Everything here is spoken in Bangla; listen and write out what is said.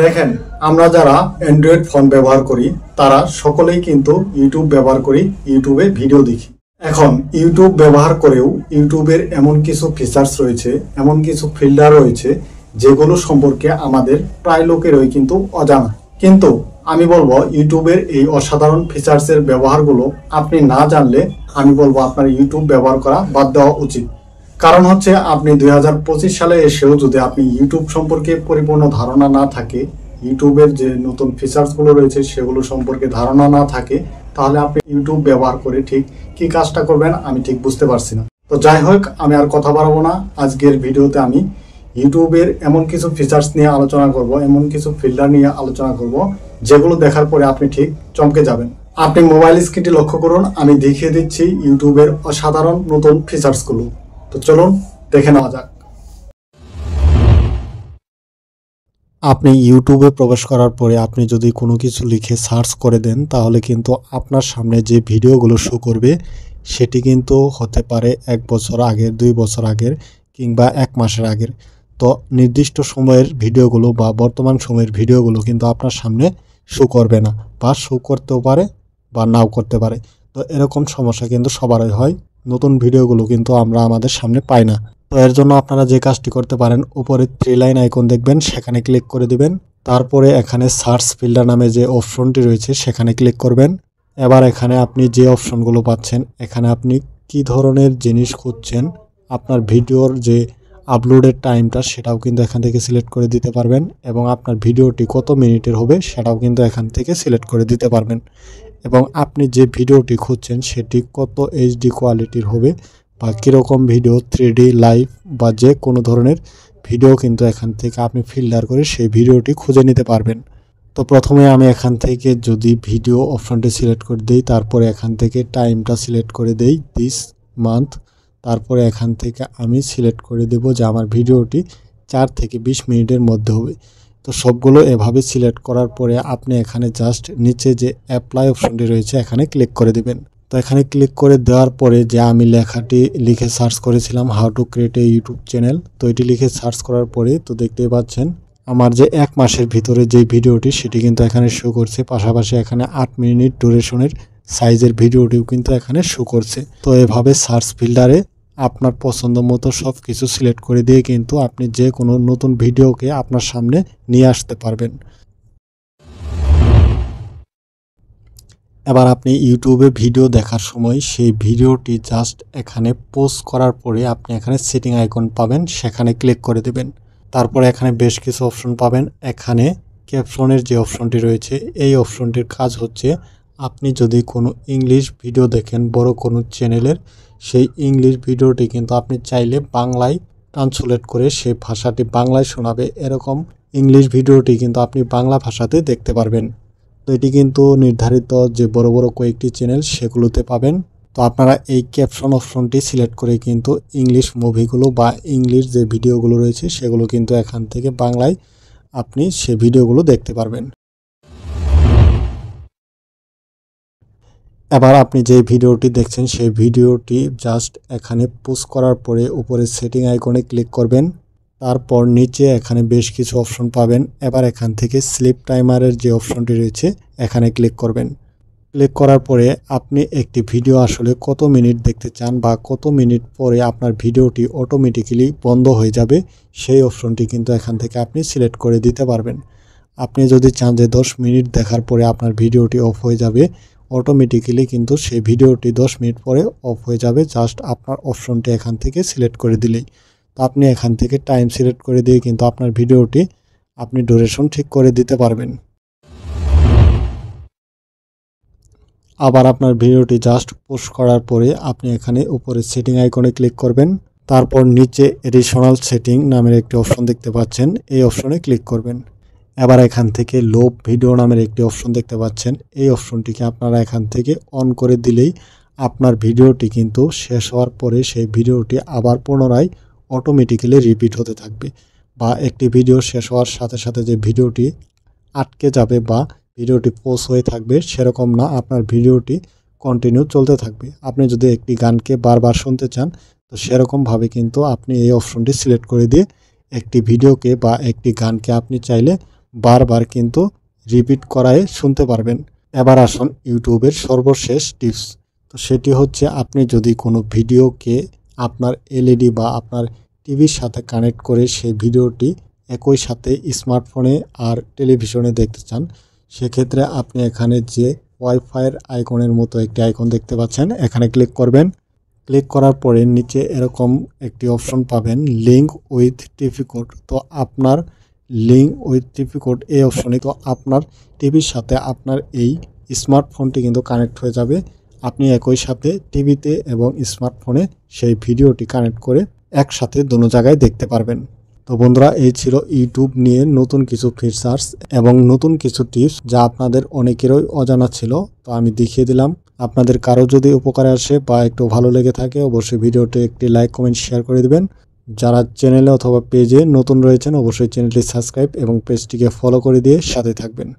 দেখেন, আমরা যারা অ্যান্ড্রয়েড ফোন ব্যবহার করি তারা সকলেই কিন্তু ইউটিউব ব্যবহার করি, ইউটিউবে ভিডিও দেখি। এখন ইউটিউব ব্যবহার করেও ইউটিউবের এমন কিছু ফিচার্স রয়েছে, এমন কিছু ফিল্টার রয়েছে যেগুলো সম্পর্কে আমাদের প্রায় লোকেরই কিন্তু অজানা। কিন্তু আমি বলবো ইউটিউবের এই অসাধারণ ফিচার্সের ব্যবহারগুলো আপনি না জানলে আমি বলবো আপনার ইউটিউব ব্যবহার করা বাদ দেওয়া উচিত। কারণ হচ্ছে আপনি 2025 সালে এসেও যদি আপনি ইউটিউব সম্পর্কে পরিপূর্ণ ধারণা না থাকে, ইউটিউবের যে নতুন ফিচার্সগুলো রয়েছে সেগুলো সম্পর্কে ধারণা না থাকে, তাহলে আপনি ইউটিউব ব্যবহার করে ঠিক কি কাজটা করবেন আমি ঠিক বুঝতে পারছি না। তো যাই হোক, আমি আর কথা বাড়াবো না। আজকের ভিডিওতে আমি ইউটিউবের এমন কিছু ফিচার্স নিয়ে আলোচনা করব, এমন কিছু ফিল্টার নিয়ে আলোচনা করব যেগুলো দেখার পরে আপনি ঠিক চমকে যাবেন। আপনি মোবাইল স্ক্রিনটি লক্ষ্য করুন, আমি দেখিয়ে দিচ্ছি ইউটিউবের অসাধারণ নতুন ফিচার্সগুলো। তো চলুন দেখে নেওয়া যাক। আপনি ইউটিউবে প্রবেশ করার পরে আপনি যদি কোনো কিছু লিখে সার্চ করে দেন তাহলে কিন্তু আপনার সামনে যে ভিডিওগুলো শো করবে সেটি কিন্তু হতে পারে 1 বছর আগের, 2 বছর আগের কিংবা 1 মাসের আগের। তো নির্দিষ্ট সময়ের ভিডিওগুলো বা বর্তমান সময়ের ভিডিওগুলো কিন্তু আপনার সামনে শো করবে না, বা শো করতেও পারে বা নাও করতে পারে। তো এরকম সমস্যা কিন্তু সবারই হয়। নতুন ভিডিওগুলো কিন্তু আমরা আমাদের সামনে পাই না। তো এর জন্য আপনারা যে কাজটি করতে পারেন, উপরে 3 লাইন আইকন দেখবেন, সেখানে ক্লিক করে দিবেন। তারপরে এখানে সার্চ ফিল্টার নামে যে অপশনটি রয়েছে সেখানে ক্লিক করবেন। এবার এখানে আপনি যে অপশনগুলো পাচ্ছেন, এখানে আপনি কি ধরনের জিনিস খুঁজছেন, আপনার ভিডিওর যে আপলোডের টাইমটা সেটাও কিন্তু এখান থেকে সিলেক্ট করে দিতে পারবেন, এবং আপনার ভিডিওটি কত মিনিটের হবে সেটাও কিন্তু এখান থেকে সিলেক্ট করে দিতে পারবেন, এবং আপনি যে ভিডিওটি খুঁজছেন সেটি কত এইচডি কোয়ালিটির হবে বা কীরকম ভিডিও, 3D লাইভ বা যে কোনো ধরনের ভিডিও কিন্তু এখান থেকে আপনি ফিল্টার করে সেই ভিডিওটি খুঁজে নিতে পারবেন। তো প্রথমে আমি এখান থেকে যদি ভিডিও অপশনটি সিলেক্ট করে দিই, তারপরে এখান থেকে টাইমটা সিলেক্ট করে দেই দিস মান্থ, তারপরে এখান থেকে আমি সিলেক্ট করে দেব যে আমার ভিডিওটি 4 থেকে 20 মিনিটের মধ্যে হবে। তো সবগুলো এভাবে সিলেক্ট করার পরে আপনি এখানে জাস্ট নিচে যে অ্যাপ্লাই অপশনটি রয়েছে এখানে ক্লিক করে দিবেন। তো এখানে ক্লিক করে দেওয়ার পরে যে আমি লেখাটি লিখে সার্চ করেছিলাম, how to create a YouTube channel, তো এটি লিখে সার্চ করার পরে তো দেখতেই পাচ্ছেন আমার যে 1 মাসের ভিতরে যে ভিডিওটি সেটি কিন্তু এখানে শো করছে। পাশাপাশি এখানে 8 মিনিট ডিউরেশনের সাইজের ভিডিওটিও কিন্তু এখানে শো করছে। তো এভাবে সার্চ ফিল্টারে আপনার পছন্দ মতো সব কিছু সিলেক্ট করে দিয়ে কিন্তু আপনি যে কোনো নতুন ভিডিওকে আপনার সামনে নিয়ে আসতে পারবেন। এবার আপনি ইউটিউবে ভিডিও দেখার সময় সেই ভিডিওটি জাস্ট এখানে পোস্ট করার পরে আপনি এখানে সেটিং আইকন পাবেন, সেখানে ক্লিক করে দেবেন। তারপরে এখানে বেশ কিছু অপশন পাবেন। এখানে ক্যাপশনের যে অপশনটি রয়েছে এই অপশনটির কাজ হচ্ছে আপনি যদি কোনো ইংলিশ ভিডিও দেখেন বড় কোনো চ্যানেলের, সেই ইংলিশ ভিডিওটি কিন্তু আপনি চাইলে বাংলায় ট্রান্সলেট করে সেই ভাষাটি বাংলায় শোনাবে, এরকম ইংলিশ ভিডিওটি কিন্তু আপনি বাংলা ভাষাতে দেখতে পারবেন। তো এটি কিন্তু নির্ধারিত যে বড় বড় কয়েকটি চ্যানেল সেগুলোতে পাবেন। তো আপনারা এই ক্যাপশন অপশনটি সিলেক্ট করে কিন্তু ইংলিশ মুভিগুলো বা ইংলিশ যে ভিডিওগুলো রয়েছে সেগুলো কিন্তু এখান থেকে বাংলায় আপনি সে ভিডিওগুলো দেখতে পারবেন। এবার আপনি যে ভিডিওটি দেখছেন সেই ভিডিওটি জাস্ট এখানে পোস্ট করার পরে উপরে সেটিং আইকনে ক্লিক করবেন। তারপর নিচে এখানে বেশ কিছু অপশন পাবেন। এবার এখান থেকে স্লিপ টাইমারের যে অপশনটি রয়েছে এখানে ক্লিক করবেন। ক্লিক করার পরে আপনি একটি ভিডিও আসলে কত মিনিট দেখতে চান বা কত মিনিট পরে আপনার ভিডিওটি অটোমেটিক্যালি বন্ধ হয়ে যাবে সেই অপশনটি কিন্তু এখান থেকে আপনি সিলেক্ট করে দিতে পারবেন। আপনি যদি চান যে 10 মিনিট দেখার পরে আপনার ভিডিওটি অফ হয়ে যাবে, অটোমেটিক্যালি কিন্তু সেই ভিডিওটি 10 মিনিট পরে অফ হয়ে যাবে, জাস্ট আপনার অপশনটি এখান থেকে সিলেক্ট করে দিলেই। তো আপনি এখান থেকে টাইম সিলেক্ট করে দিয়ে কিন্তু আপনার ভিডিওটি আপনি ডিউরেশন ঠিক করে দিতে পারবেন। আবার আপনার ভিডিওটি জাস্ট পোস্ট করার পরে আপনি এখানে উপরে সেটিং আইকনে ক্লিক করবেন। তারপর নিচে এডিশনাল সেটিং নামের একটি অপশন দেখতে পাচ্ছেন, এই অপশনে ক্লিক করবেন। এবার এখান থেকে লোভ ভিডিও নামের একটি অপশন দেখতে পাচ্ছেন, এই অপশনটিকে আপনারা এখান থেকে অন করে দিলেই আপনার ভিডিওটি কিন্তু শেষ হওয়ার পরে সেই ভিডিওটি আবার পুনরায় অটোমেটিক্যালি রিপিট হতে থাকবে, বা একটি ভিডিও শেষ হওয়ার সাথে সাথে যে ভিডিওটি আটকে যাবে বা ভিডিওটি পজ হয়ে থাকবে সেরকম না, আপনার ভিডিওটি কন্টিনিউ চলতে থাকবে। আপনি যদি একটি গানকে বারবার শুনতে চান তো সেরকমভাবে কিন্তু আপনি এই অপশনটি সিলেক্ট করে দিয়ে একটি ভিডিওকে বা একটি গানকে আপনি চাইলে বারবার কিন্তু রিপিট করায় শুনতে পারবেন। এবার আসুন ইউটিউবের সর্বশেষ টিপস। তো সেটি হচ্ছে আপনি যদি কোনো ভিডিওকে আপনার এলইডি বা আপনার টিভির সাথে কানেক্ট করে সেই ভিডিওটি একই সাথে স্মার্টফোনে আর টেলিভিশনে দেখতে চান, সেক্ষেত্রে আপনি এখানে যে ওয়াইফাইয়ের আইকনের মতো একটি আইকন দেখতে পাচ্ছেন, এখানে ক্লিক করবেন। ক্লিক করার পরে নিচে এরকম একটি অপশন পাবেন, লিঙ্ক উইথ টিভি কোড। তো আপনার লিঙ্ক উইথ টিভি কোড এই অপশনে, তো আপনার টিভির সাথে আপনার এই স্মার্টফোনটি কিন্তু কানেক্ট হয়ে যাবে। আপনি একই সাথে টিভিতে এবং স্মার্টফোনে সেই ভিডিওটি কানেক্ট করে একসাথে দোনো জায়গায় দেখতে পারবেন। তো বন্ধুরা, এই ছিল ইউটিউব নিয়ে নতুন কিছু ফিচার্স এবং নতুন কিছু টিপস যা আপনাদের অনেকেরই অজানা ছিল। তো আমি দেখিয়ে দিলাম। আপনাদের কারো যদি উপকারে আসে বা একটু ভালো লেগে থাকে, অবশ্যই ভিডিওটি একটি লাইক, কমেন্ট, শেয়ার করে দিবেন। যারা চ্যানেলে অথবা পেজে নতুন রয়েছেন, অবশ্যই চ্যানেলটি সাবস্ক্রাইব এবং পেজটিকে ফলো করে দিয়ে সাথে থাকবেন।